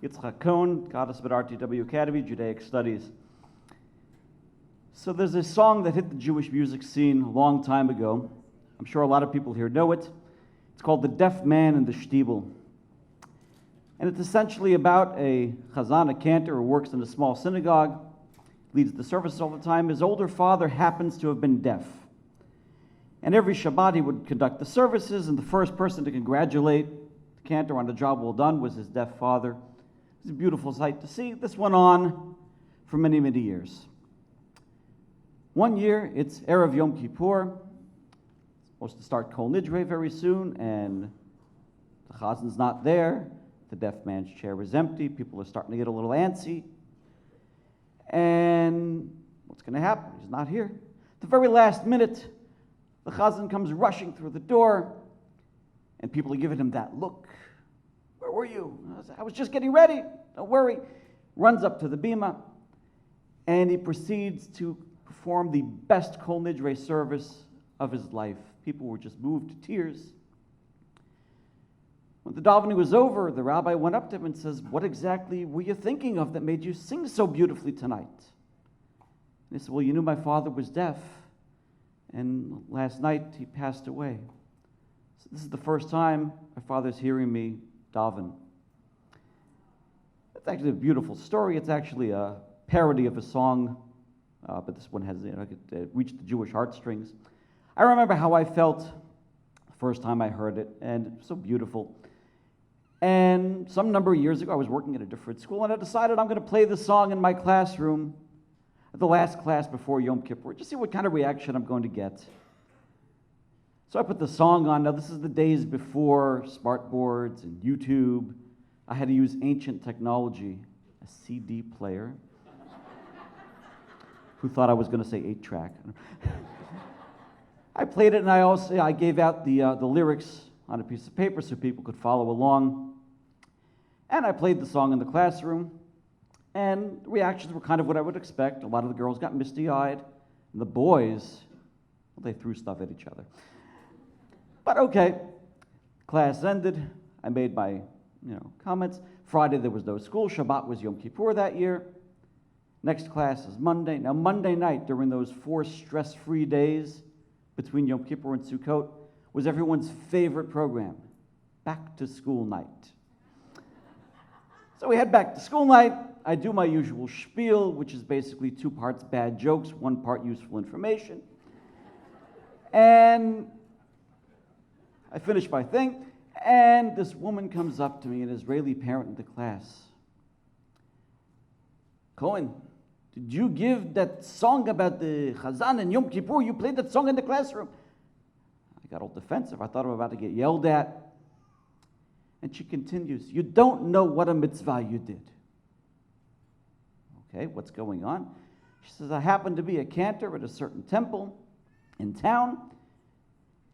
Yitzchok Cohen, Goddess of RTW Academy, Judaic Studies. So there's a song that hit the Jewish music scene a long time ago. I'm sure a lot of people here know it. It's called The Deaf Man in the Shtiebel. And it's essentially about a chazan, a cantor, who works in a small synagogue, leads the services all the time. His older father happens to have been deaf. And every Shabbat he would conduct the services, and the first person to congratulate the cantor on the job well done was his deaf father. It's a beautiful sight to see. This went on for many, many years. One year, it's Erev Yom Kippur. It's supposed to start Kol Nidre very soon, and the chazan's not there. The deaf man's chair is empty. People are starting to get a little antsy. And what's going to happen? He's not here. At the very last minute, the chazan comes rushing through the door, and people are giving him that look. Where were you? I was just getting ready. Don't worry. Runs up to the bima, and he proceeds to perform the best Kol Nidre service of his life. People were just moved to tears. When the davening was over, the rabbi went up to him and says, "What exactly were you thinking of that made you sing so beautifully tonight?" And he said, "Well, you knew my father was deaf, and last night he passed away. So this is the first time my father's hearing me daven." It's actually a beautiful story. It's actually a parody of a song, but this one has, it reached the Jewish heartstrings. I remember how I felt the first time I heard it, and it was so beautiful. And some number of years ago, I was working at a different school, and I decided I'm going to play this song in my classroom at the last class before Yom Kippur, just see what kind of reaction I'm going to get. So I put the song on. Now, this is the days before smartboards and YouTube. I had to use ancient technology, a CD player. Who thought I was going to say 8-track? I played it, and I gave out the lyrics on a piece of paper so people could follow along. And I played the song in the classroom, and the reactions were kind of what I would expect. A lot of the girls got misty-eyed, and the boys, well, they threw stuff at each other. But okay, class ended. I made my comments. Friday there was no school. Shabbat was Yom Kippur that year. Next class is Monday. Now Monday night, during those 4 stress-free days between Yom Kippur and Sukkot, was everyone's favorite program, back to school night. So we head back to school night. I do my usual spiel, which is basically 2 parts bad jokes, 1 part useful information. And I finish my thing, and this woman comes up to me, an Israeli parent in the class. "Cohen, did you give that song about the Chazan and Yom Kippur? You played that song in the classroom." I got all defensive. I thought I was about to get yelled at. And she continues, "You don't know what a mitzvah you did." Okay, what's going on? She says, "I happen to be a cantor at a certain temple in town."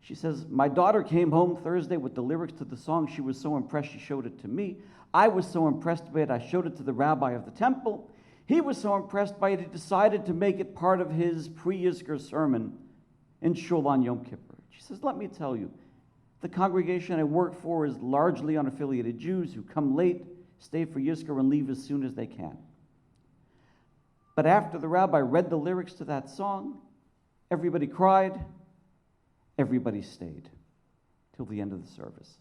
She says, "My daughter came home Thursday with the lyrics to the song. She was so impressed, she showed it to me. I was so impressed by it, I showed it to the rabbi of the temple. He was so impressed by it, he decided to make it part of his pre-Yizkor sermon in Shul on Yom Kippur." She says, "Let me tell you, the congregation I work for is largely unaffiliated Jews who come late, stay for Yizkor, and leave as soon as they can. But after the rabbi read the lyrics to that song, everybody cried, everybody stayed till the end of the service."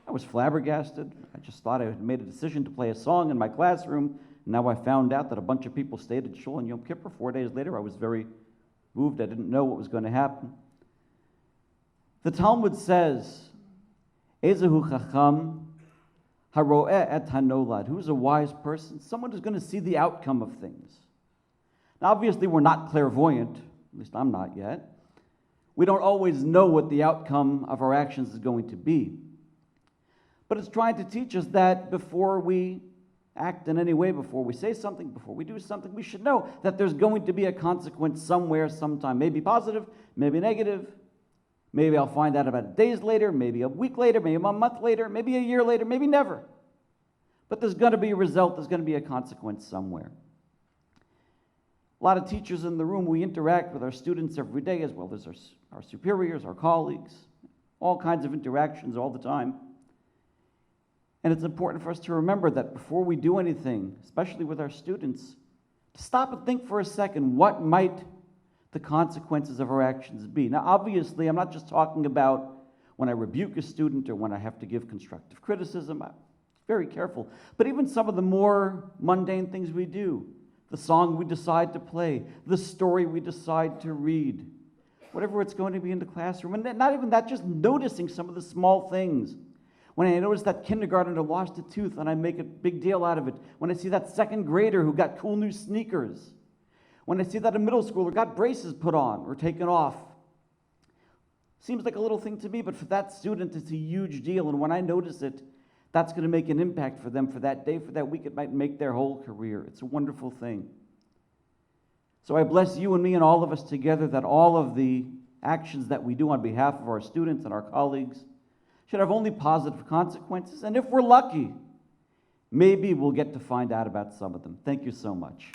I was flabbergasted. I just thought I had made a decision to play a song in my classroom. Now I found out that a bunch of people stayed at Shul on Yom Kippur. 4 days later, I was very moved. I didn't know what was going to happen. The Talmud says, "Ezehu chacham haroeh et hanolad." Who's a wise person? Someone who's going to see the outcome of things. Now, obviously, we're not clairvoyant. At least I'm not yet. We don't always know what the outcome of our actions is going to be. But it's trying to teach us that before we act in any way, before we say something, before we do something, we should know that there's going to be a consequence somewhere, sometime. Maybe positive, maybe negative. Maybe I'll find out about it days later, maybe a week later, maybe a month later, maybe a year later, maybe never. But there's going to be a result, there's going to be a consequence somewhere. A lot of teachers in the room, we interact with our students every day, as well as our superiors, our colleagues, all kinds of interactions all the time. And it's important for us to remember that before we do anything, especially with our students, to stop and think for a second, what might the consequences of our actions be? Now, obviously, I'm not just talking about when I rebuke a student or when I have to give constructive criticism. I'm very careful. But even some of the more mundane things we do, the song we decide to play, the story we decide to read, whatever it's going to be in the classroom, and not even that, just noticing some of the small things. When I notice that kindergartner lost a tooth and I make a big deal out of it. When I see that second grader who got cool new sneakers. When I see that a middle schooler got braces put on or taken off. Seems like a little thing to me, but for that student, it's a huge deal. And when I notice it, that's going to make an impact for them for that day, for that week. It might make their whole career. It's a wonderful thing. So I bless you and me and all of us together that all of the actions that we do on behalf of our students and our colleagues should have only positive consequences. And if we're lucky, maybe we'll get to find out about some of them. Thank you so much.